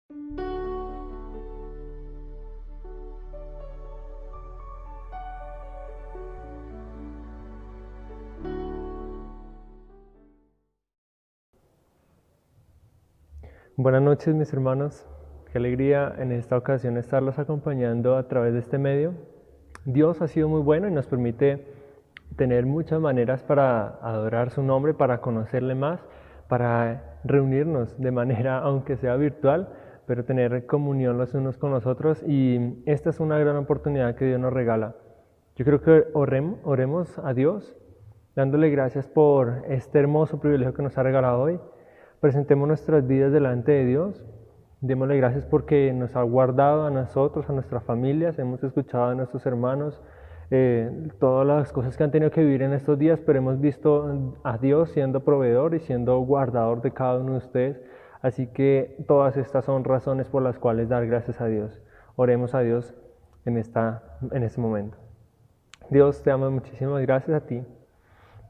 Buenas noches, mis hermanos. Qué alegría en esta ocasión estarlos acompañando a través de este medio. Dios ha sido muy bueno y nos permite tener muchas maneras para adorar su nombre, para conocerle más, para reunirnos de manera, aunque sea virtual, pero tener comunión los unos con los otros, y esta es una gran oportunidad que Dios nos regala. Yo creo que oremos a Dios, dándole gracias por este hermoso privilegio que nos ha regalado hoy. Presentemos nuestras vidas delante de Dios, démosle gracias porque nos ha guardado a nosotros, a nuestras familias, hemos escuchado a nuestros hermanos, todas las cosas que han tenido que vivir en estos días, pero hemos visto a Dios siendo proveedor y siendo guardador de cada uno de ustedes, así que todas estas son razones por las cuales dar gracias a Dios. Oremos a Dios en este momento. Dios, te amo, muchísimas gracias a ti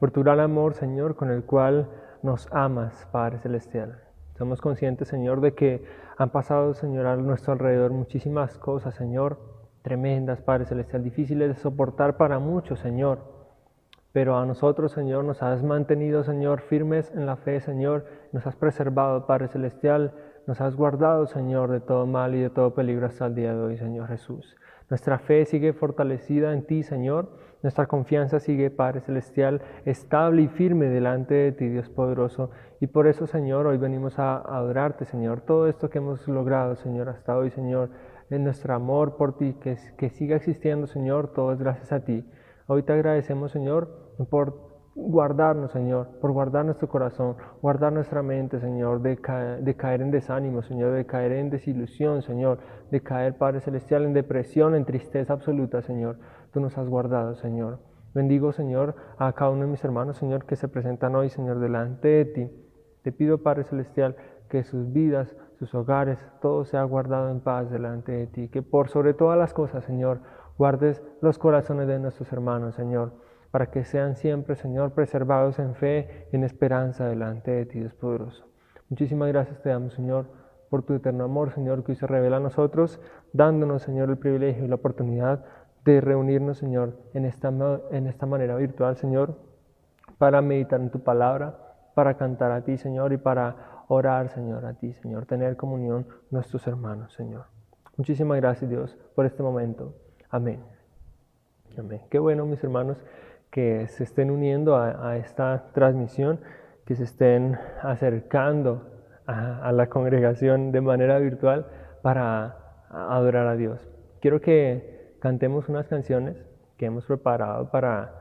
por tu gran amor, Señor, con el cual nos amas, Padre Celestial. Somos conscientes, Señor, de que han pasado, Señor, a nuestro alrededor muchísimas cosas, Señor, tremendas, Padre Celestial, difíciles de soportar para muchos, Señor. Pero a nosotros, Señor, nos has mantenido, Señor, firmes en la fe, Señor. Nos has preservado, Padre Celestial. Nos has guardado, Señor, de todo mal y de todo peligro hasta el día de hoy, Señor Jesús. Nuestra fe sigue fortalecida en ti, Señor. Nuestra confianza sigue, Padre Celestial, estable y firme delante de ti, Dios poderoso. Y por eso, Señor, hoy venimos a adorarte, Señor. Todo esto que hemos logrado, Señor, hasta hoy, Señor, en nuestro amor por ti, que siga existiendo, Señor, todo es gracias a ti. Hoy te agradecemos, Señor, por guardarnos, Señor, por guardar nuestro corazón, guardar nuestra mente, Señor, de caer en desánimo, Señor, de caer en desilusión, Señor, de caer, Padre Celestial, en depresión, en tristeza absoluta, Señor. Tú nos has guardado, Señor. Bendigo, Señor, a cada uno de mis hermanos, Señor, que se presentan hoy, Señor, delante de ti. Te pido, Padre Celestial, que sus vidas, sus hogares, todo sea guardado en paz delante de ti. Que por sobre todas las cosas, Señor, guardes los corazones de nuestros hermanos, Señor, para que sean siempre, Señor, preservados en fe y en esperanza delante de ti, Dios poderoso. Muchísimas gracias te damos, Señor, por tu eterno amor, Señor, que hoy se revela a nosotros, dándonos, Señor, el privilegio y la oportunidad de reunirnos, Señor, en esta manera virtual, Señor, para meditar en tu palabra, para cantar a ti, Señor, y para orar, Señor, a ti, Señor, tener comunión con nuestros hermanos, Señor. Muchísimas gracias, Dios, por este momento. Amén. Amén. Qué bueno, mis hermanos, que se estén uniendo a esta transmisión, que se estén acercando a la congregación de manera virtual para adorar a Dios. Quiero que cantemos unas canciones que hemos preparado para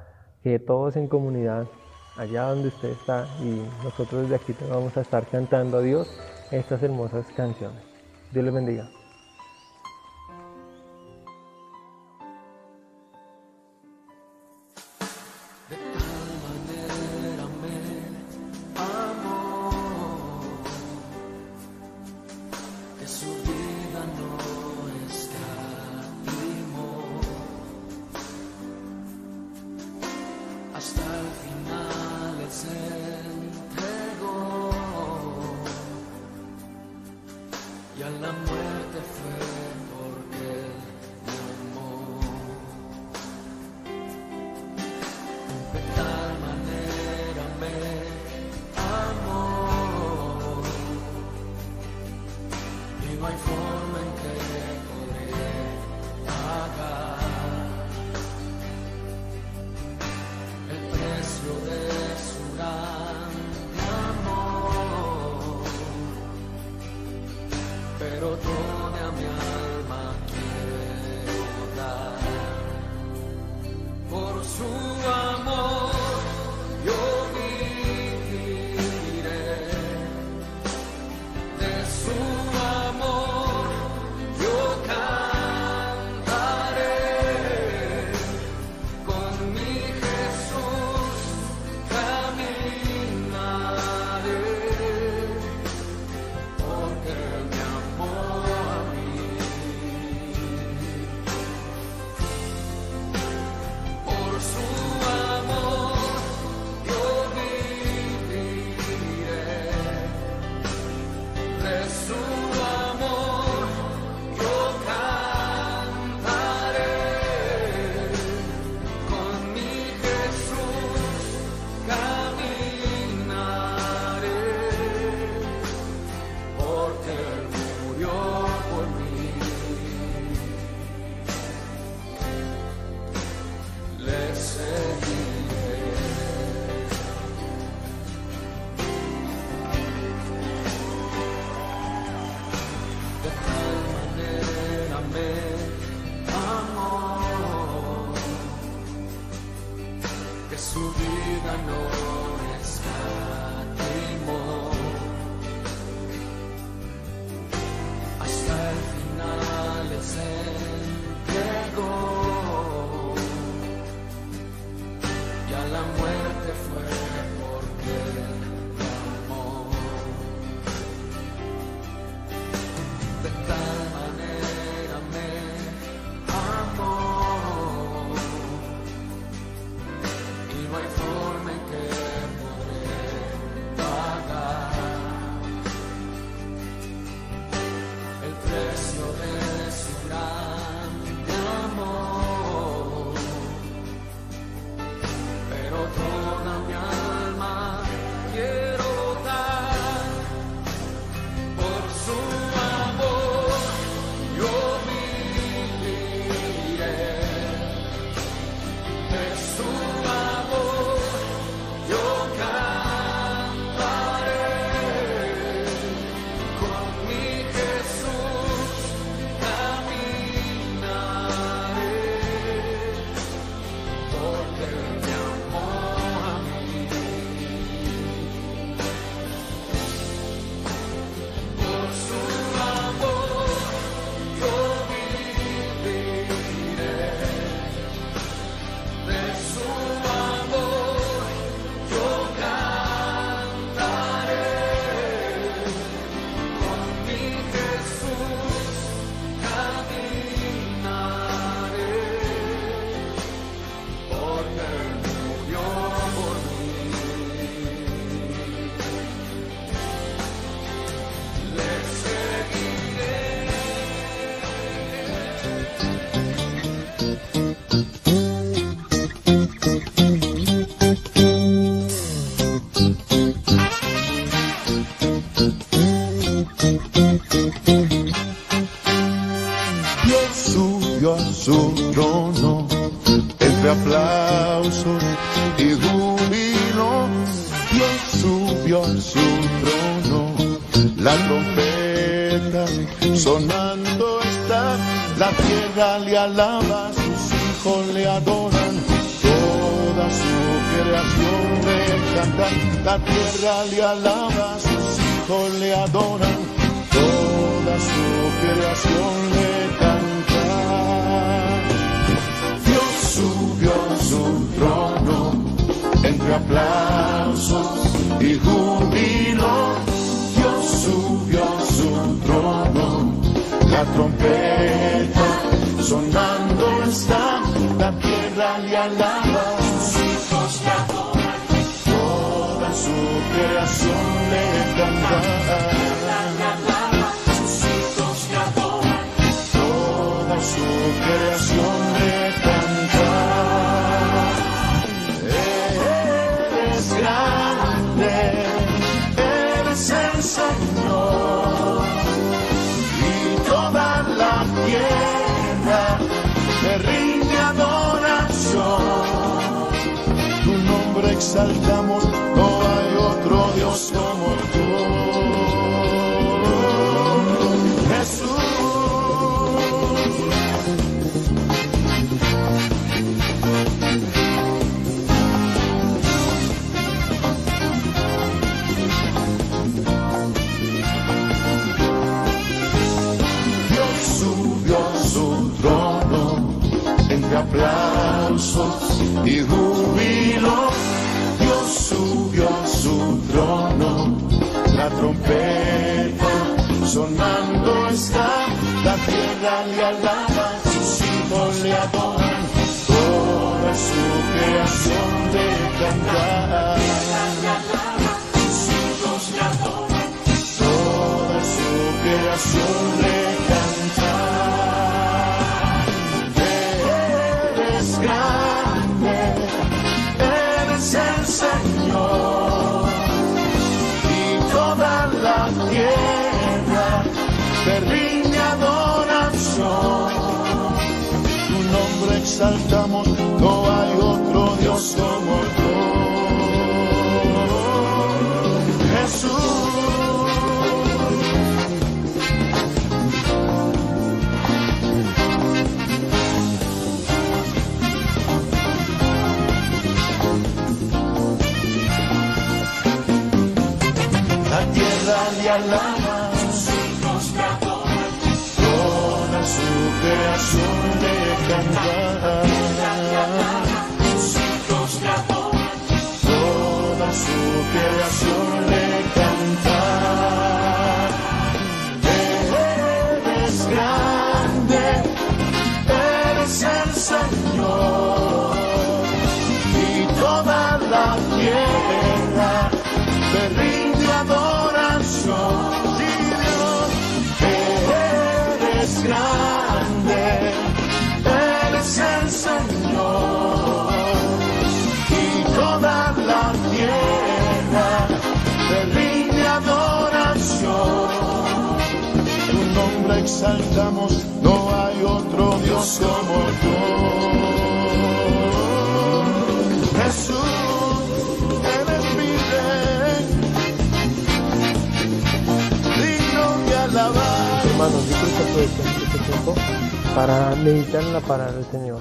que todos en comunidad, allá donde usted está y nosotros desde aquí, vamos a estar cantando a Dios estas hermosas canciones. Dios les bendiga. Hasta el final Él se entregó y a la muerte fue porque Él amó. De tal manera me amó y no hay forma en que podré pagar de su grande amor, pero toda mi alma quiero dar por su amor. Yo viviré de su amor. trono, la trompeta sonando está, la tierra le alaba, sus hijos le adoran, toda su creación le canta, la tierra le alaba, sus hijos le adoran, toda su creación le canta. Dios subió a su trono, entre aplausos y júbilo, Dios subió a su trono, la trompeta sonando está, la tierra le alaba, sus hijos le adoran, toda su creación le canta. Sus hijos le adoran, toda su creación le canta. Eres grande, eres el Señor, y toda la tierra te rinde adoración. Tu nombre exaltamos, no hay otro Dios como tú, Jesús. Entre aplausos y júbilo, Dios subió a su trono, la trompeta sonando está, la tierra le alaba, sus hijos le adoran, toda su creación le canta. Sus hijos le adoran, toda su creación le canta. Grande, eres el Señor, y toda la tierra te rinde adoración. Tu nombre exaltamos, no hay otro Dios como tú, Jesús. Le alaba, sus hijos le adoran, toda su creación le canta. Sus hijos le adoran, toda su creación le canta. Eres grande, eres el Señor, y toda la tierra te rinde adoración. Eres grande, eres el Señor, y toda la tierra te rinde adoración. Tu nombre exaltamos, no hay otro Dios como tú, Jesús. Hermanos, yo creo que aprovechemos este tiempo para meditar en la palabra del Señor,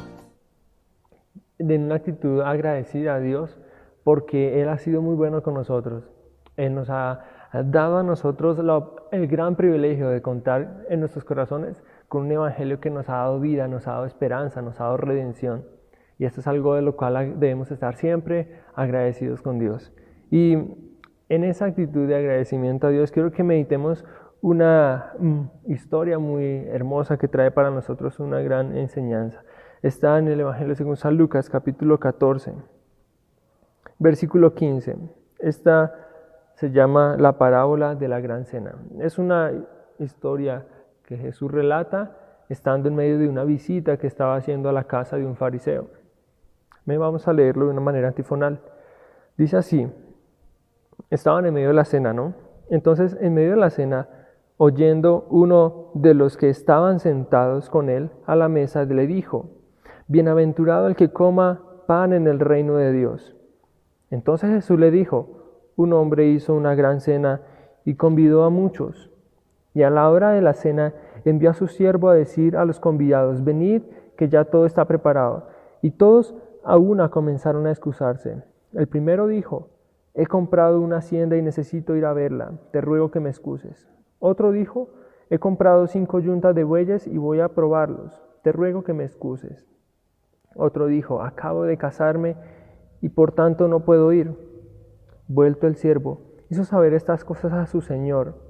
en una actitud agradecida a Dios, porque Él ha sido muy bueno con nosotros. Él nos ha dado a nosotros el gran privilegio de contar en nuestros corazones con un evangelio que nos ha dado vida, nos ha dado esperanza, nos ha dado redención. Y esto es algo de lo cual debemos estar siempre agradecidos con Dios. Y en esa actitud de agradecimiento a Dios, quiero que meditemos una historia muy hermosa que trae para nosotros una gran enseñanza. Está en el Evangelio según San Lucas, capítulo 14, versículo 15. Esta se llama la parábola de la gran cena. Es una historia que Jesús relata estando en medio de una visita que estaba haciendo a la casa de un fariseo. Vamos a leerlo de una manera antifonal. Dice así: estaban en medio de la cena, ¿no? Entonces, en medio de la cena, oyendo uno de los que estaban sentados con él a la mesa, le dijo: bienaventurado el que coma pan en el reino de Dios. Entonces Jesús le dijo: un hombre hizo una gran cena y convidó a muchos. Y a la hora de la cena envió a su siervo a decir a los convidados: venid, que ya todo está preparado. Y todos a una comenzaron a excusarse. El primero dijo: he comprado una hacienda y necesito ir a verla, te ruego que me excuses. Otro dijo: he comprado 5 yuntas de bueyes y voy a probarlos, te ruego que me excuses. Otro dijo: acabo de casarme y por tanto no puedo ir. Vuelto el siervo, hizo saber estas cosas a su señor.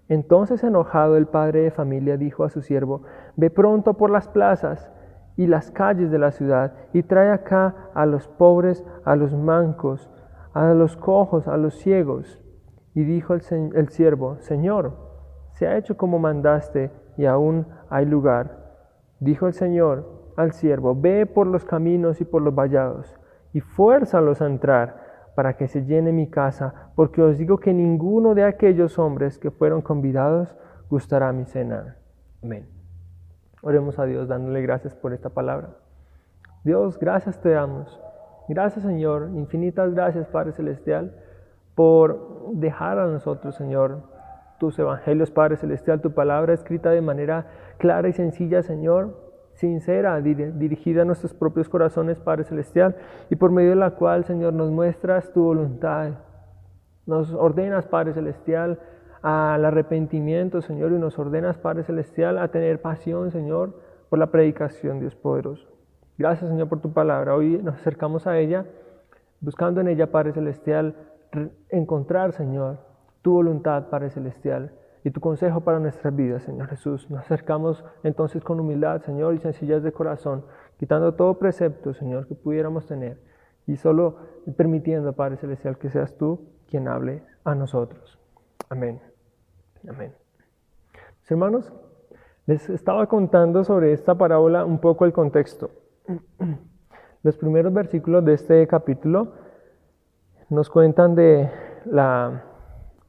Entonces, enojado, el padre de familia dijo a su siervo: ve pronto por las plazas y las calles de la ciudad y trae acá a los pobres, a los mancos, a los cojos, a los ciegos. Y dijo el siervo: Señor, se ha hecho como mandaste y aún hay lugar. Dijo el Señor al siervo: ve por los caminos y por los vallados y fuérzalos a entrar, para que se llene mi casa, porque os digo que ninguno de aquellos hombres que fueron convidados gustará mi cena. Amén. Oremos a Dios dándole gracias por esta palabra. Dios, gracias te damos. Gracias, Señor, infinitas gracias, Padre Celestial, por dejar a nosotros, Señor, tus evangelios, Padre Celestial, tu palabra escrita de manera clara y sencilla, Señor, sincera, dirigida a nuestros propios corazones, Padre Celestial, y por medio de la cual, Señor, nos muestras tu voluntad. Nos ordenas, Padre Celestial, al arrepentimiento, Señor, y nos ordenas, Padre Celestial, a tener pasión, Señor, por la predicación, Dios poderoso. Gracias, Señor, por tu palabra. Hoy nos acercamos a ella, buscando en ella, Padre Celestial, encontrar, Señor, tu voluntad, Padre Celestial, y tu consejo para nuestras vidas, Señor Jesús. Nos acercamos entonces con humildad, Señor, y sencillez de corazón, quitando todo precepto, Señor, que pudiéramos tener, y solo permitiendo, Padre Celestial, que seas tú quien hable a nosotros. Amén. Amén. Mis hermanos, les estaba contando sobre esta parábola un poco el contexto. Los primeros versículos de este capítulo nos cuentan de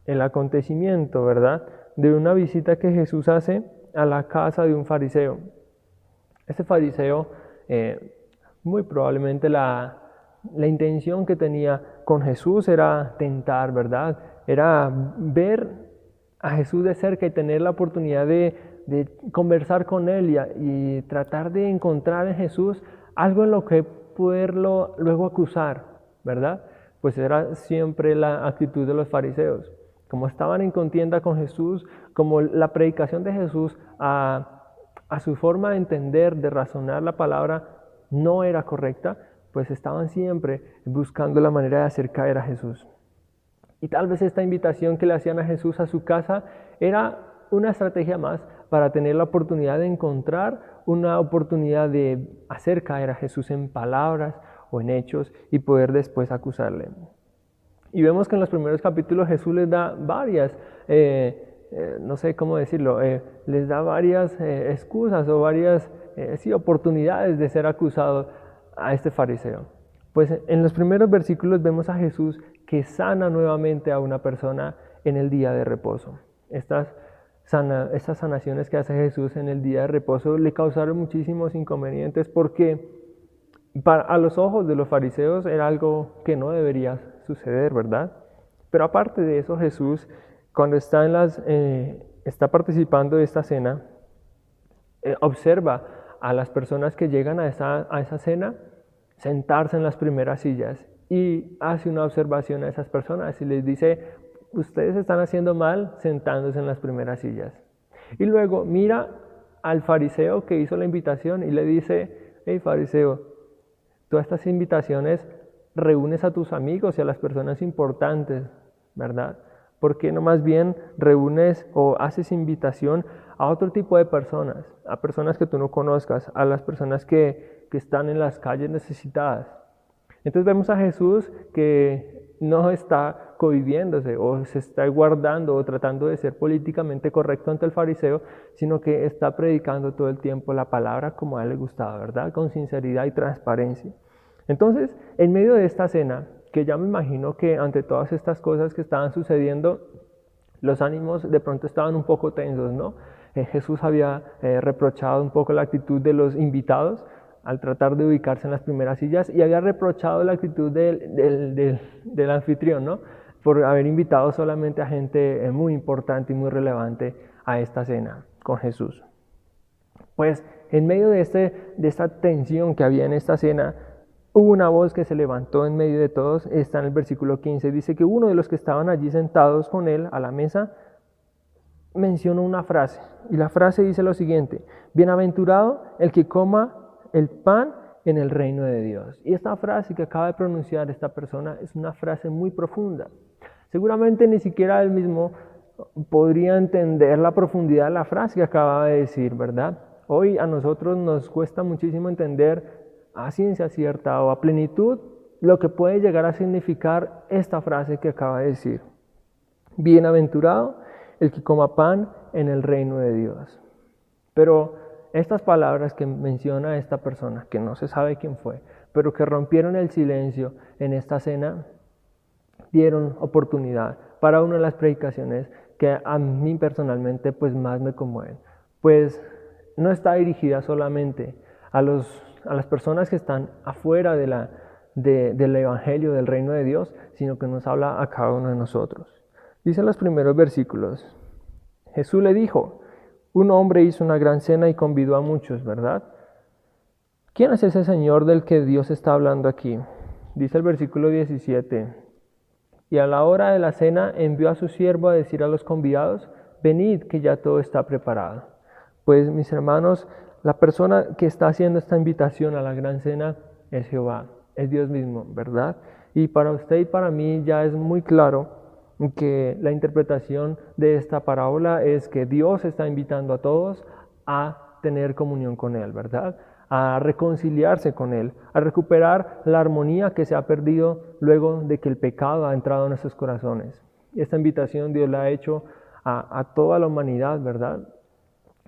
el acontecimiento, ¿verdad?, de una visita que Jesús hace a la casa de un fariseo. Este fariseo, muy probablemente la intención que tenía con Jesús era tentar, ¿verdad? Era ver a Jesús de cerca y tener la oportunidad de conversar con él y tratar de encontrar en Jesús algo en lo que poderlo luego acusar, ¿verdad? Pues era siempre la actitud de los fariseos. Como estaban en contienda con Jesús, como la predicación de Jesús a su forma de entender, de razonar la palabra no era correcta, pues estaban siempre buscando la manera de hacer caer a Jesús. Y tal vez esta invitación que le hacían a Jesús a su casa era una estrategia más para tener la oportunidad de encontrar una oportunidad de hacer caer a Jesús en palabras o en hechos y poder después acusarle. Y vemos que en los primeros capítulos Jesús les da varias, no sé cómo decirlo, les da varias excusas o varias oportunidades de ser acusado a este fariseo. Pues en los primeros versículos vemos a Jesús que sana nuevamente a una persona en el día de reposo. Estas sanaciones que hace Jesús en el día de reposo le causaron muchísimos inconvenientes porque a los ojos de los fariseos era algo que no debería suceder, ¿verdad? Pero aparte de eso, Jesús, cuando está participando de esta cena, observa a las personas que llegan a esa cena sentarse en las primeras sillas y hace una observación a esas personas y les dice: ustedes están haciendo mal sentándose en las primeras sillas. Y luego mira al fariseo que hizo la invitación y le dice: hey fariseo, tú a estas invitaciones reúnes a tus amigos y a las personas importantes, ¿verdad? ¿Por qué no más bien reúnes o haces invitación a otro tipo de personas, a personas que tú no conozcas, a las personas que están en las calles necesitadas? Entonces vemos a Jesús que no está cohibiéndose o se está guardando o tratando de ser políticamente correcto ante el fariseo, sino que está predicando todo el tiempo la palabra como a él le gustaba, ¿verdad? Con sinceridad y transparencia. Entonces, en medio de esta cena, que ya me imagino que ante todas estas cosas que estaban sucediendo, los ánimos de pronto estaban un poco tensos, ¿no? Jesús había reprochado un poco la actitud de los invitados al tratar de ubicarse en las primeras sillas y había reprochado la actitud del anfitrión, ¿no? por haber invitado solamente a gente muy importante y muy relevante a esta cena con Jesús. Pues en medio de esta tensión que había en esta cena, hubo una voz que se levantó en medio de todos. Está en el versículo 15, dice que uno de los que estaban allí sentados con él a la mesa mencionó una frase, y la frase dice lo siguiente: bienaventurado el que coma el pan en el reino de Dios. Y esta frase que acaba de pronunciar esta persona es una frase muy profunda. Seguramente ni siquiera él mismo podría entender la profundidad de la frase que acaba de decir, ¿verdad? Hoy a nosotros nos cuesta muchísimo entender a ciencia cierta o a plenitud lo que puede llegar a significar esta frase que acaba de decir. Bienaventurado el que coma pan en el reino de Dios. Pero estas palabras que menciona esta persona, que no se sabe quién fue, pero que rompieron el silencio en esta cena, dieron oportunidad para una de las predicaciones que a mí personalmente pues más me conmueven. Pues no está dirigida solamente a las personas que están afuera del evangelio del reino de Dios, sino que nos habla a cada uno de nosotros. Dice en los primeros versículos: Jesús le dijo, un hombre hizo una gran cena y convidó a muchos, ¿verdad? ¿Quién es ese Señor del que Dios está hablando aquí? Dice el versículo 17, y a la hora de la cena envió a su siervo a decir a los convidados, venid que ya todo está preparado. Pues mis hermanos, la persona que está haciendo esta invitación a la gran cena es Jehová, es Dios mismo, ¿verdad? Y para usted y para mí ya es muy claro que la interpretación de esta parábola es que Dios está invitando a todos a tener comunión con Él, ¿verdad? A reconciliarse con Él, a recuperar la armonía que se ha perdido luego de que el pecado ha entrado en nuestros corazones. Esta invitación Dios la ha hecho a toda la humanidad, ¿verdad?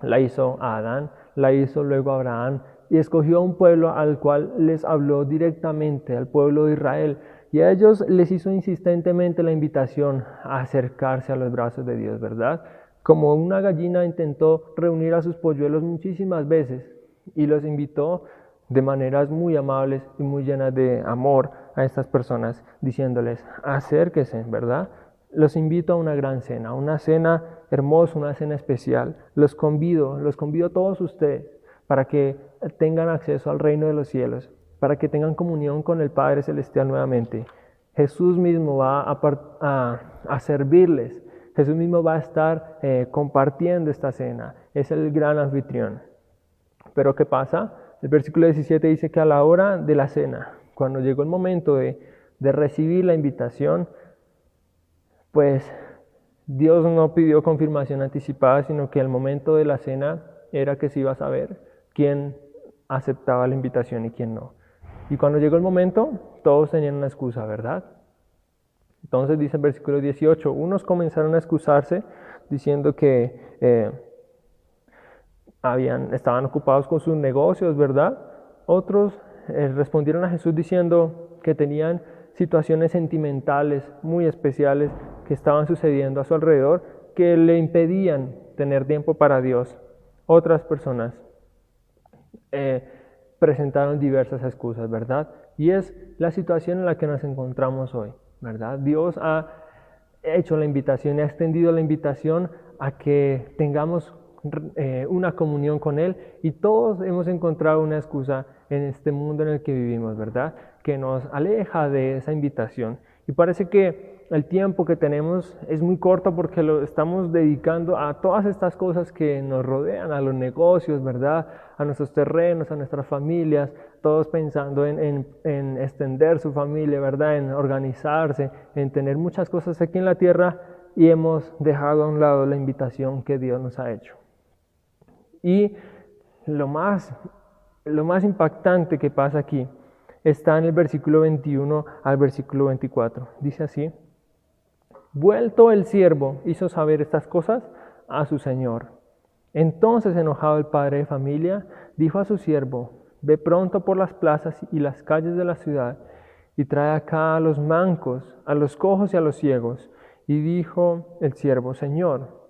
La hizo a Adán, la hizo luego a Abraham y escogió a un pueblo al cual les habló directamente, al pueblo de Israel. Y a ellos les hizo insistentemente la invitación a acercarse a los brazos de Dios, ¿verdad? Como una gallina intentó reunir a sus polluelos muchísimas veces y los invitó de maneras muy amables y muy llenas de amor a estas personas, diciéndoles, acérquense, ¿verdad? Los invito a una gran cena, una cena hermosa, una cena especial. Los convido a todos ustedes para que tengan acceso al reino de los cielos, para que tengan comunión con el Padre Celestial nuevamente. Jesús mismo va a servirles. Jesús mismo va a estar compartiendo esta cena. Es el gran anfitrión. Pero ¿qué pasa? El versículo 17 dice que a la hora de la cena, cuando llegó el momento de recibir la invitación, pues Dios no pidió confirmación anticipada, sino que al momento de la cena era que se iba a saber quién aceptaba la invitación y quién no. Y cuando llegó el momento, todos tenían una excusa, ¿verdad? Entonces dice el versículo 18, unos comenzaron a excusarse diciendo que estaban ocupados con sus negocios, ¿verdad? Otros respondieron a Jesús diciendo que tenían situaciones sentimentales muy especiales que estaban sucediendo a su alrededor que le impedían tener tiempo para Dios. Otras personas presentaron diversas excusas, ¿verdad? Y es la situación en la que nos encontramos hoy, ¿verdad? Dios ha hecho la invitación, ha extendido la invitación a que tengamos una comunión con Él y todos hemos encontrado una excusa en este mundo en el que vivimos, ¿verdad? Que nos aleja de esa invitación. Y parece que el tiempo que tenemos es muy corto porque lo estamos dedicando a todas estas cosas que nos rodean, a los negocios, ¿verdad? A nuestros terrenos, a nuestras familias, todos pensando en extender su familia, ¿verdad? En organizarse, en tener muchas cosas aquí en la tierra y hemos dejado a un lado la invitación que Dios nos ha hecho. Y lo más impactante que pasa aquí está en el versículo 21 al versículo 24. Dice así: vuelto el siervo hizo saber estas cosas a su señor. Entonces, enojado el padre de familia, dijo a su siervo: ve pronto por las plazas y las calles de la ciudad y trae acá a los mancos, a los cojos y a los ciegos. Y dijo el siervo: Señor,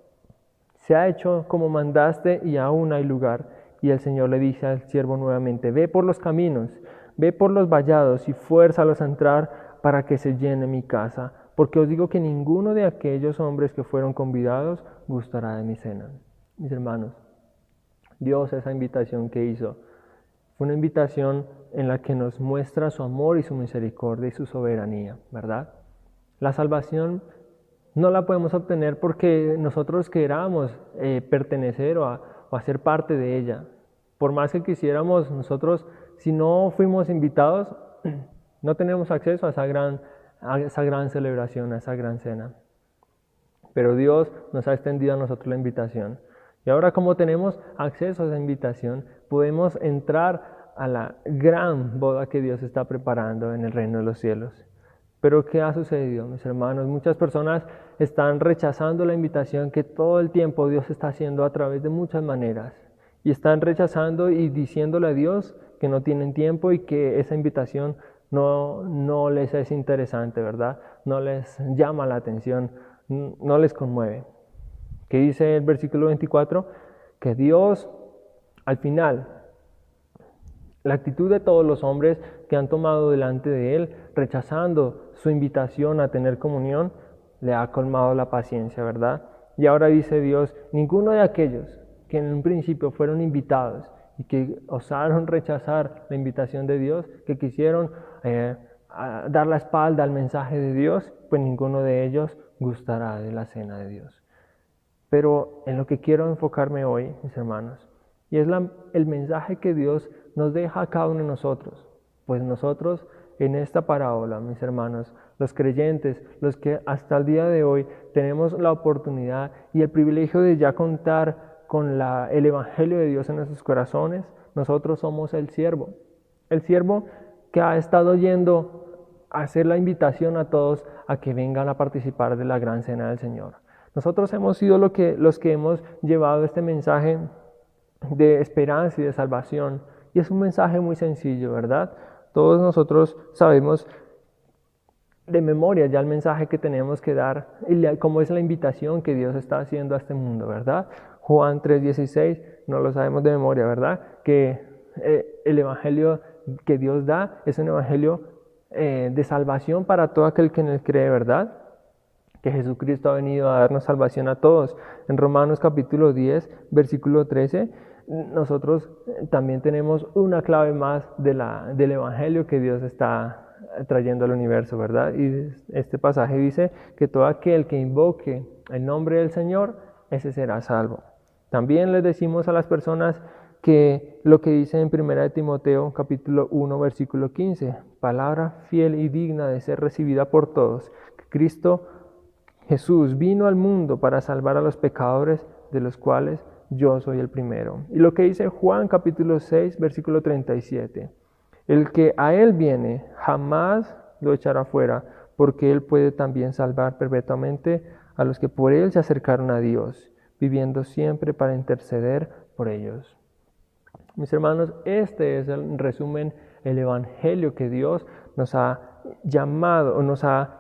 se ha hecho como mandaste y aún hay lugar. Y el Señor le dice al siervo nuevamente: ve por los caminos, ve por los vallados y fuérzalos a entrar para que se llene mi casa. porque os digo que ninguno de aquellos hombres que fueron convidados gustará de mi cena. Mis hermanos, Dios, esa invitación que hizo, fue una invitación en la que nos muestra su amor y su misericordia y su soberanía, ¿verdad? La salvación no la podemos obtener porque nosotros queramos pertenecer o a ser parte de ella. Por más que quisiéramos, nosotros, si no fuimos invitados, no tenemos acceso a esa gran celebración, a esa gran cena. Pero Dios nos ha extendido a nosotros la invitación. Y ahora, como tenemos acceso a esa invitación, podemos entrar a la gran boda que Dios está preparando en el reino de los cielos. Pero ¿qué ha sucedido, mis hermanos? Muchas personas están rechazando la invitación que todo el tiempo Dios está haciendo a través de muchas maneras. Y están rechazando y diciéndole a Dios que no tienen tiempo y que esa invitación no les es interesante, ¿verdad? No les llama la atención, no les conmueve. ¿Qué dice el versículo 24? Que Dios, al final, la actitud de todos los hombres que han tomado delante de Él, rechazando su invitación a tener comunión, le ha colmado la paciencia, ¿verdad? Y ahora dice Dios, ninguno de aquellos que en un principio fueron invitados y que osaron rechazar la invitación de Dios, que quisieron dar la espalda al mensaje de Dios, pues ninguno de ellos gustará de la cena de Dios. Pero en lo que quiero enfocarme hoy, mis hermanos, y es el mensaje que Dios nos deja a cada uno de nosotros. Pues nosotros en esta parábola, mis hermanos, los creyentes, los que hasta el día de hoy tenemos la oportunidad y el privilegio de ya contar con el Evangelio de Dios en nuestros corazones, nosotros somos el siervo que ha estado yendo a hacer la invitación a todos a que vengan a participar de la gran cena del Señor. Nosotros hemos sido los que hemos llevado este mensaje de esperanza y de salvación. Y es un mensaje muy sencillo, ¿verdad? Todos nosotros sabemos de memoria ya el mensaje que tenemos que dar y cómo es la invitación que Dios está haciendo a este mundo, ¿verdad? Juan 3:16, no lo sabemos de memoria, ¿verdad? Que el evangelio que Dios da es un evangelio de salvación para todo aquel que en él cree, ¿verdad? Que Jesucristo ha venido a darnos salvación a todos. En Romanos capítulo 10, versículo 13, nosotros también tenemos una clave más del evangelio que Dios está trayendo al universo, ¿verdad? Y este pasaje dice que todo aquel que invoque el nombre del Señor, ese será salvo. También les decimos a las personas que lo que dice en 1 Timoteo capítulo 1, versículo 15, palabra fiel y digna de ser recibida por todos, que Cristo Jesús vino al mundo para salvar a los pecadores, de los cuales yo soy el primero. Y lo que dice Juan capítulo 6, versículo 37. El que a él viene jamás lo echará fuera, porque él puede también salvar perpetuamente a los que por él se acercaron a Dios, viviendo siempre para interceder por ellos. Mis hermanos, este es en resumen el evangelio que Dios nos ha llamado o nos ha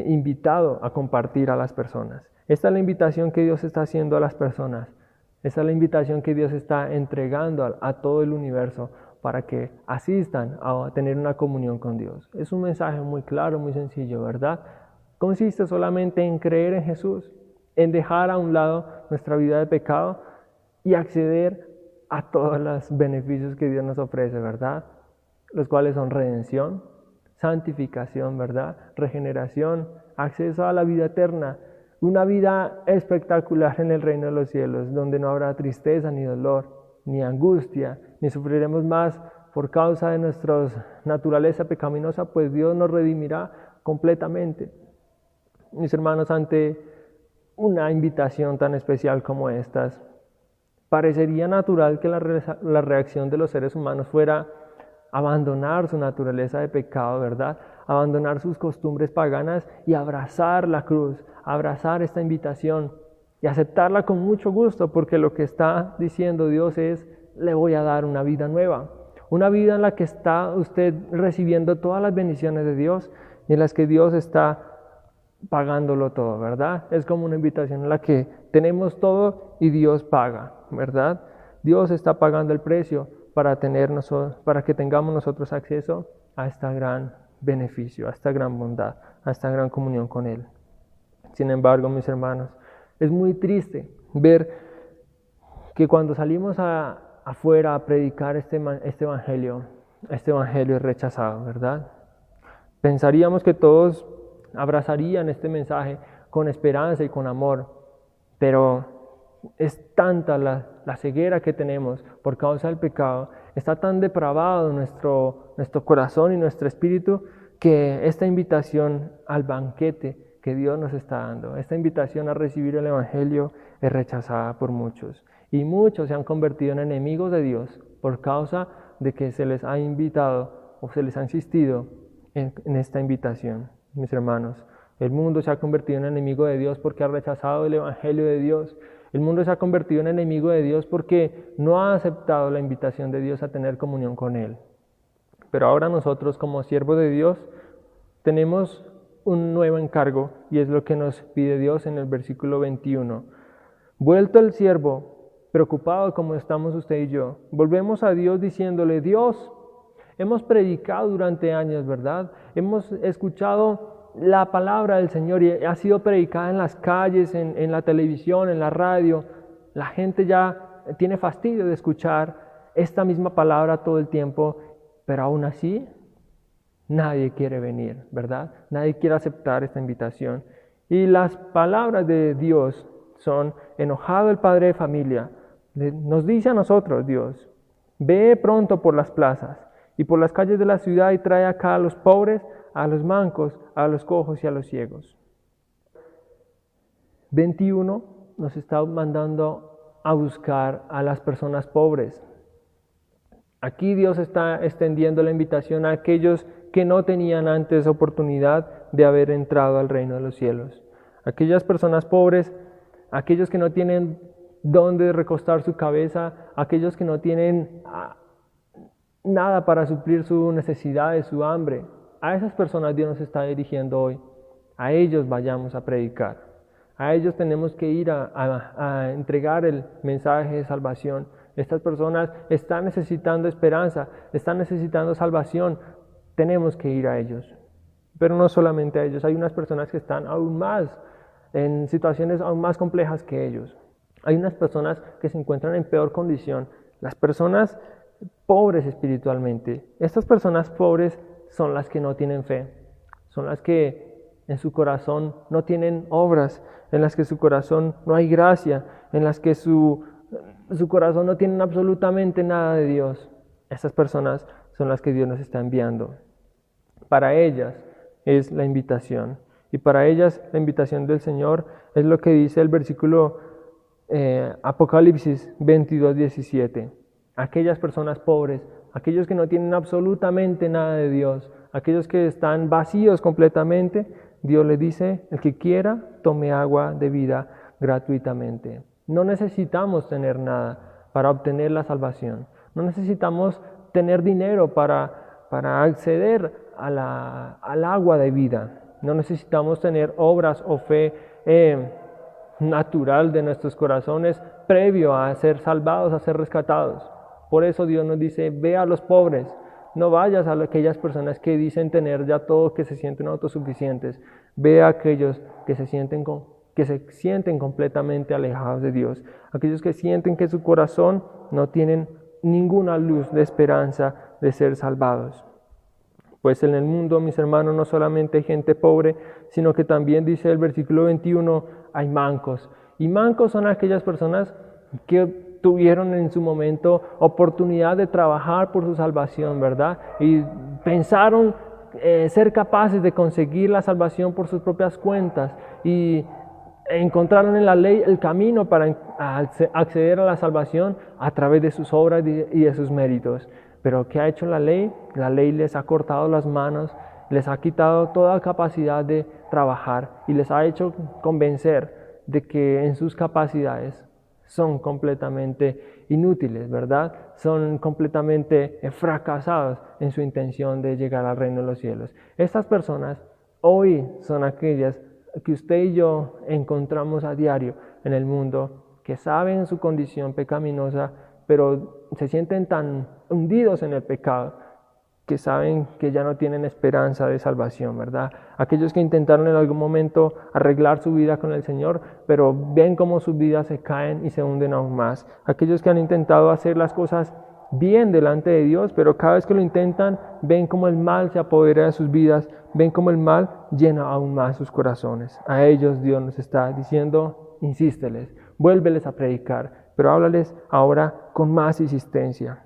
invitado a compartir a las personas. Esta es la invitación que Dios está haciendo a las personas. Esta es la invitación que Dios está entregando a todo el universo para que asistan a tener una comunión con Dios. Es un mensaje muy claro, muy sencillo, ¿verdad? Consiste solamente en creer en Jesús, en dejar a un lado nuestra vida de pecado y acceder a todos los beneficios que Dios nos ofrece, ¿verdad? Los cuales son redención, santificación, ¿verdad? Regeneración, acceso a la vida eterna, una vida espectacular en el reino de los cielos, donde no habrá tristeza ni dolor, ni angustia, ni sufriremos más por causa de nuestra naturaleza pecaminosa, pues Dios nos redimirá completamente. Mis hermanos, ante una invitación tan especial como estas, parecería natural que la reacción de los seres humanos fuera abandonar su naturaleza de pecado, ¿verdad? Abandonar sus costumbres paganas y abrazar la cruz, abrazar esta invitación y aceptarla con mucho gusto, porque lo que está diciendo Dios es, le voy a dar una vida nueva, una vida en la que está usted recibiendo todas las bendiciones de Dios y en las que Dios está pagándolo todo, ¿verdad? Es como una invitación en la que tenemos todo y Dios paga, ¿verdad? Dios está pagando el precio para que tengamos nosotros acceso a este gran beneficio, a esta gran bondad. a esta gran comunión con Él. Sin embargo, mis hermanos, es muy triste ver que cuando salimos afuera a predicar este evangelio es rechazado, ¿verdad? Pensaríamos que todos abrazarían este mensaje con esperanza y con amor, pero es tanta la ceguera que tenemos por causa del pecado, está tan depravado nuestro corazón y nuestro espíritu, que esta invitación al banquete que Dios nos está dando, esta invitación a recibir el evangelio es rechazada por muchos. Y muchos se han convertido en enemigos de Dios por causa de que se les ha invitado o se les ha insistido en esta invitación. Mis hermanos, el mundo se ha convertido en enemigo de Dios porque ha rechazado el evangelio de Dios. El mundo se ha convertido en enemigo de Dios porque no ha aceptado la invitación de Dios a tener comunión con Él. Pero ahora nosotros, como siervos de Dios, tenemos un nuevo encargo, y es lo que nos pide Dios en el versículo 21. Vuelto el siervo, preocupado como estamos usted y yo, volvemos a Dios diciéndole: Dios, hemos predicado durante años, ¿verdad? Hemos escuchado la palabra del Señor y ha sido predicada en las calles, en la televisión, en la radio. La gente ya tiene fastidio de escuchar esta misma palabra todo el tiempo, pero aún así nadie quiere venir, ¿verdad? Nadie quiere aceptar esta invitación. Y las palabras de Dios son: enojado el padre de familia, nos dice a nosotros Dios: ve pronto por las plazas y por las calles de la ciudad y trae acá a los pobres, a los mancos, a los cojos y a los ciegos. 21 nos está mandando a buscar a las personas pobres. Aquí Dios está extendiendo la invitación a aquellos que no tenían antes oportunidad de haber entrado al reino de los cielos. Aquellas personas pobres, aquellos que no tienen dónde recostar su cabeza, aquellos que no tienen nada para suplir su necesidad, su hambre. A esas personas Dios nos está dirigiendo hoy. A ellos vayamos a predicar. A ellos tenemos que ir a entregar el mensaje de salvación. Estas personas están necesitando esperanza, están necesitando salvación. Tenemos que ir a ellos. Pero no solamente a ellos, hay unas personas que están aún más en situaciones aún más complejas que ellos. Hay unas personas que se encuentran en peor condición, las personas pobres espiritualmente. Estas personas pobres son las que no tienen fe, son las que en su corazón no tienen obras, en las que su corazón no hay gracia, en las que su corazón no tiene absolutamente nada de Dios. Estas personas son las que Dios nos está enviando. Para ellas es la invitación. Y para ellas la invitación del Señor es lo que dice el versículo Apocalipsis 22:17. Aquellas personas pobres, aquellos que no tienen absolutamente nada de Dios, aquellos que están vacíos completamente, Dios les dice: el que quiera, tome agua de vida gratuitamente. No necesitamos tener nada para obtener la salvación. No necesitamos tener dinero para acceder al agua de vida. No necesitamos tener obras o fe natural de nuestros corazones previo a ser salvados, a ser rescatados. Por eso Dios nos dice: ve a los pobres. No vayas a aquellas personas que dicen tener ya todo, que se sienten autosuficientes. Ve a aquellos que se sienten completamente alejados de Dios. Aquellos que sienten que su corazón no tienen ninguna luz de esperanza de ser salvados. Pues en el mundo, mis hermanos, no solamente hay gente pobre, sino que también dice el versículo 21, hay mancos. Y mancos son aquellas personas que tuvieron en su momento oportunidad de trabajar por su salvación, ¿verdad? Y pensaron ser capaces de conseguir la salvación por sus propias cuentas y encontraron en la ley el camino para acceder a la salvación a través de sus obras y de sus méritos. Pero ¿qué ha hecho la ley? La ley les ha cortado las manos, les ha quitado toda capacidad de trabajar y les ha hecho convencer de que en sus capacidades son completamente inútiles, ¿verdad? Son completamente fracasados en su intención de llegar al reino de los cielos. Estas personas hoy son aquellas que usted y yo encontramos a diario en el mundo, que saben su condición pecaminosa, pero se sienten tan hundidos en el pecado que saben que ya no tienen esperanza de salvación, ¿verdad? Aquellos que intentaron en algún momento arreglar su vida con el Señor, pero ven cómo sus vidas se caen y se hunden aún más. Aquellos que han intentado hacer las cosas bien delante de Dios, pero cada vez que lo intentan, ven cómo el mal se apodera de sus vidas, ven cómo el mal llena aún más sus corazones. A ellos Dios nos está diciendo, insísteles, vuélveles a predicar, pero háblales ahora con más insistencia.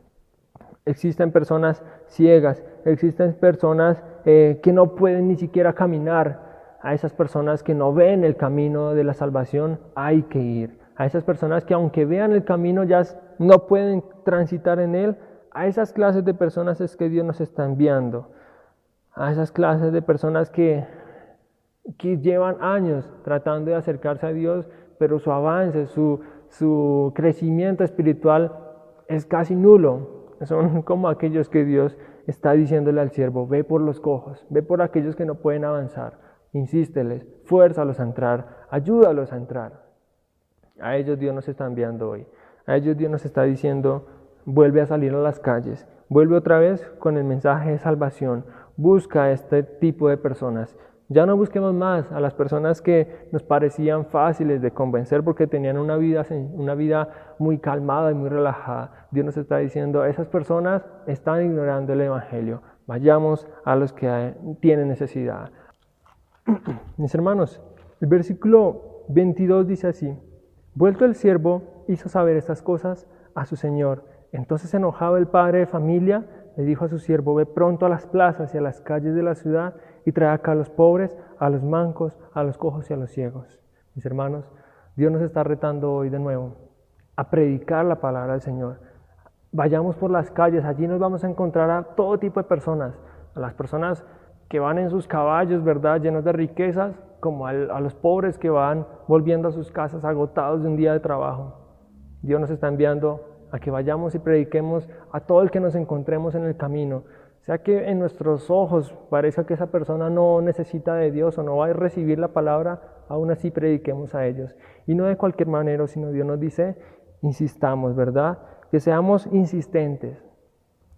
Existen personas ciegas, existen personas que no pueden ni siquiera caminar. A esas personas que no ven el camino de la salvación hay que ir. A esas personas que aunque vean el camino ya no pueden transitar en él. A esas clases de personas es que Dios nos está enviando. A esas clases de personas que llevan años tratando de acercarse a Dios, pero su avance, su crecimiento espiritual es casi nulo. Son como aquellos que Dios está diciéndole al siervo, ve por los cojos, ve por aquellos que no pueden avanzar, insísteles, fuérzalos a entrar, ayúdalos a entrar. A ellos Dios nos está enviando hoy, a ellos Dios nos está diciendo, vuelve a salir a las calles, vuelve otra vez con el mensaje de salvación, busca a este tipo de personas. Ya no busquemos más a las personas que nos parecían fáciles de convencer porque tenían una vida muy calmada y muy relajada. Dios nos está diciendo, esas personas están ignorando el Evangelio. Vayamos a los que tienen necesidad. Mis hermanos, el versículo 22 dice así, vuelto el siervo hizo saber estas cosas a su señor. Entonces enojado el padre de familia le dijo a su siervo, ve pronto a las plazas y a las calles de la ciudad y trae acá a los pobres, a los mancos, a los cojos y a los ciegos. Mis hermanos, Dios nos está retando hoy de nuevo a predicar la palabra del Señor. Vayamos por las calles, allí nos vamos a encontrar a todo tipo de personas, a las personas que van en sus caballos, ¿verdad?, llenos de riquezas, como a los pobres que van volviendo a sus casas agotados de un día de trabajo. Dios nos está enviando a que vayamos y prediquemos a todo el que nos encontremos en el camino. Sea que en nuestros ojos parezca que esa persona no necesita de Dios o no va a recibir la palabra, aún así prediquemos a ellos. Y no de cualquier manera, sino Dios nos dice, insistamos, ¿verdad? Que seamos insistentes.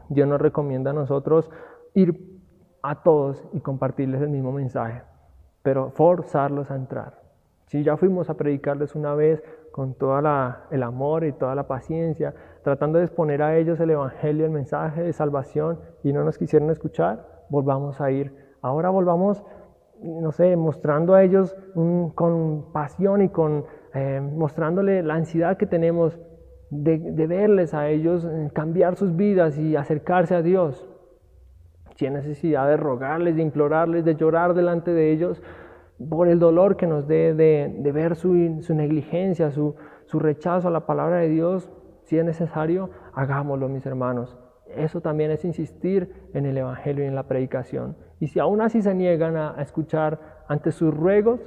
Dios nos recomienda a nosotros ir a todos y compartirles el mismo mensaje, pero forzarlos a entrar. Si ya fuimos a predicarles una vez con todo el amor y toda la paciencia, tratando de exponer a ellos el Evangelio, el mensaje de salvación, y no nos quisieron escuchar, volvamos a ir. Ahora volvamos, no sé, mostrando a ellos con pasión y mostrándole la ansiedad que tenemos de verles a ellos cambiar sus vidas y acercarse a Dios. Si hay necesidad de rogarles, de implorarles, de llorar delante de ellos, por el dolor que nos dé de ver su negligencia, su rechazo a la palabra de Dios, si es necesario, hagámoslo, mis hermanos. Eso también es insistir en el Evangelio y en la predicación. Y si aún así se niegan a escuchar ante sus ruegos,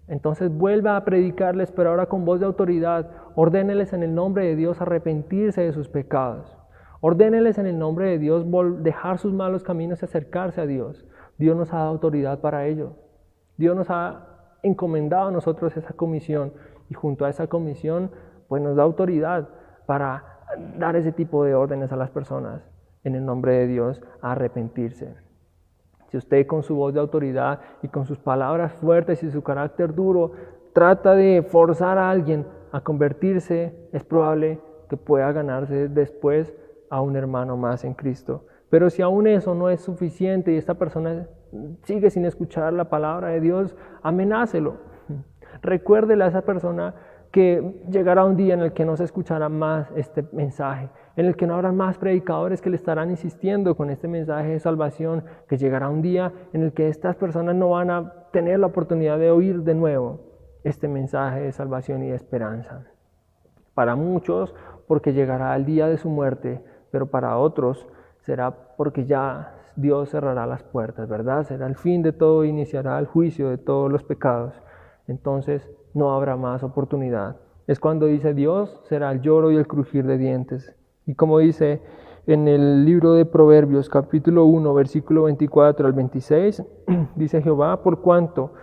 entonces vuelva a predicarles, pero ahora con voz de autoridad. Ordéneles en el nombre de Dios arrepentirse de sus pecados. Ordéneles en el nombre de Dios dejar sus malos caminos y acercarse a Dios. Dios nos ha dado autoridad para ello. Dios nos ha encomendado a nosotros esa comisión y junto a esa comisión pues nos da autoridad para dar ese tipo de órdenes a las personas en el nombre de Dios a arrepentirse. Si usted con su voz de autoridad y con sus palabras fuertes y su carácter duro trata de forzar a alguien a convertirse, es probable que pueda ganarse después a un hermano más en Cristo. Pero si aún eso no es suficiente y esta persona sigue sin escuchar la palabra de Dios, amenácelo. Recuérdele a esa persona que llegará un día en el que no se escuchará más este mensaje, en el que no habrá más predicadores que le estarán insistiendo con este mensaje de salvación, que llegará un día en el que estas personas no van a tener la oportunidad de oír de nuevo este mensaje de salvación y de esperanza. Para muchos, porque llegará el día de su muerte, pero para otros será porque ya Dios cerrará las puertas, ¿verdad? Será el fin de todo, iniciará el juicio de todos los pecados. Entonces no habrá más oportunidad. Es cuando dice Dios, será el lloro y el crujir de dientes. Y como dice en el libro de Proverbios, capítulo 1, versículo 24 al 26, dice Jehová, por cuanto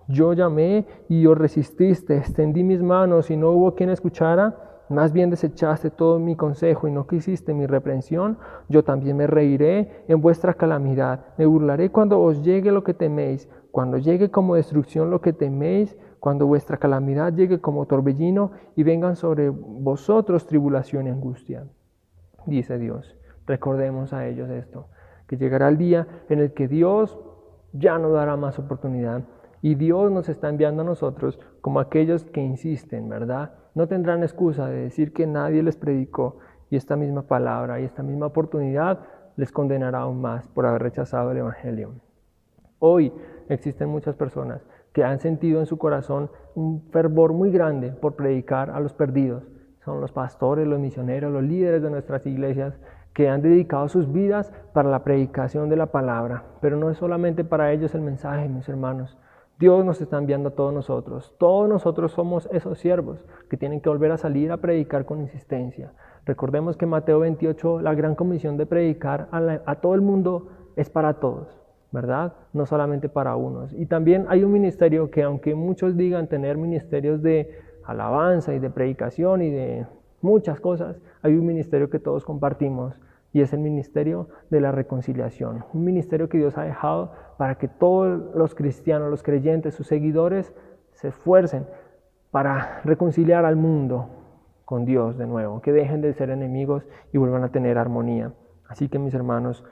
yo llamé y os resististe, extendí mis manos y no hubo quien escuchara, más bien desechaste todo mi consejo y no quisiste mi reprensión, yo también me reiré en vuestra calamidad, me burlaré cuando os llegue lo que teméis, cuando llegue como destrucción lo que teméis, cuando vuestra calamidad llegue como torbellino y vengan sobre vosotros tribulación y angustia. Dice Dios, recordemos a ellos esto, que llegará el día en el que Dios ya no dará más oportunidad y Dios nos está enviando a nosotros como aquellos que insisten, ¿verdad? No tendrán excusa de decir que nadie les predicó y esta misma palabra y esta misma oportunidad les condenará aún más por haber rechazado el Evangelio. Hoy existen muchas personas que han sentido en su corazón un fervor muy grande por predicar a los perdidos. Son los pastores, los misioneros, los líderes de nuestras iglesias que han dedicado sus vidas para la predicación de la palabra. Pero no es solamente para ellos el mensaje, mis hermanos. Dios nos está enviando a todos nosotros. Todos nosotros somos esos siervos que tienen que volver a salir a predicar con insistencia. Recordemos que en Mateo 28, la gran comisión de predicar a todo el mundo es para todos, ¿verdad? No solamente para unos. Y también hay un ministerio que, aunque muchos digan tener ministerios de alabanza y de predicación y de muchas cosas, hay un ministerio que todos compartimos y es el ministerio de la reconciliación. Un ministerio que Dios ha dejado para que todos los cristianos, los creyentes, sus seguidores se esfuercen para reconciliar al mundo con Dios de nuevo, que dejen de ser enemigos y vuelvan a tener armonía. Así que, mis hermanos,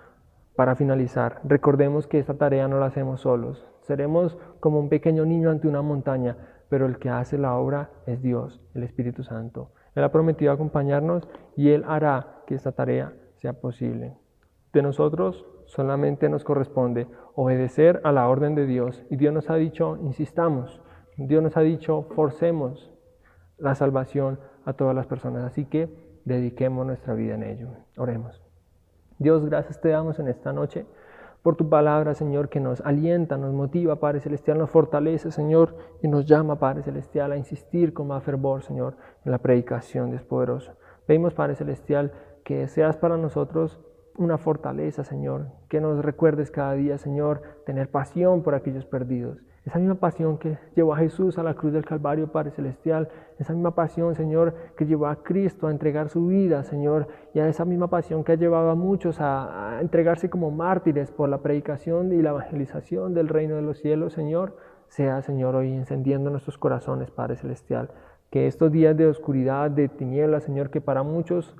para finalizar, recordemos que esta tarea no la hacemos solos. Seremos como un pequeño niño ante una montaña, pero el que hace la obra es Dios, el Espíritu Santo. Él ha prometido acompañarnos y Él hará que esta tarea sea posible. De nosotros solamente nos corresponde obedecer a la orden de Dios. Y Dios nos ha dicho, insistamos. Dios nos ha dicho, forcemos la salvación a todas las personas. Así que dediquemos nuestra vida en ello. Oremos. Dios, gracias te damos en esta noche por tu palabra, Señor, que nos alienta, nos motiva, Padre Celestial, nos fortalece, Señor, y nos llama, Padre Celestial, a insistir con más fervor, Señor, en la predicación, Dios poderoso. Pedimos, Padre Celestial, que seas para nosotros una fortaleza, Señor, que nos recuerdes cada día, Señor, tener pasión por aquellos perdidos. Esa misma pasión que llevó a Jesús a la cruz del Calvario, Padre Celestial, esa misma pasión, Señor, que llevó a Cristo a entregar su vida, Señor, y a esa misma pasión que ha llevado a muchos a entregarse como mártires por la predicación y la evangelización del reino de los cielos, Señor, sea, Señor, hoy encendiendo nuestros corazones, Padre Celestial. Que estos días de oscuridad, de tinieblas, Señor, que para muchos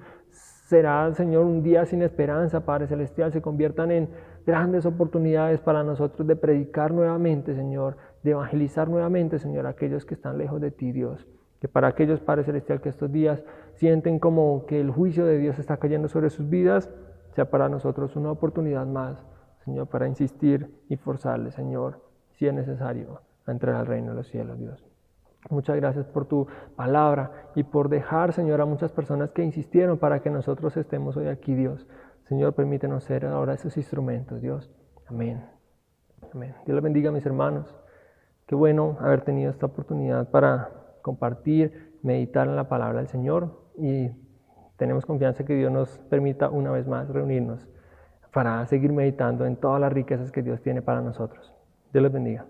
será, Señor, un día sin esperanza, Padre Celestial, se conviertan en grandes oportunidades para nosotros de predicar nuevamente, Señor, de evangelizar nuevamente, Señor, a aquellos que están lejos de ti, Dios. Que para aquellos, Padre Celestial, que estos días sienten como que el juicio de Dios está cayendo sobre sus vidas, sea para nosotros una oportunidad más, Señor, para insistir y forzarles, Señor, si es necesario, a entrar al reino de los cielos, Dios. Muchas gracias por tu palabra y por dejar, Señor, a muchas personas que insistieron para que nosotros estemos hoy aquí, Dios. Señor, permítenos ser ahora esos instrumentos, Dios. Amén. Amén. Dios les bendiga, mis hermanos. Qué bueno haber tenido esta oportunidad para compartir, meditar en la palabra del Señor y tenemos confianza que Dios nos permita una vez más reunirnos para seguir meditando en todas las riquezas que Dios tiene para nosotros. Dios les bendiga.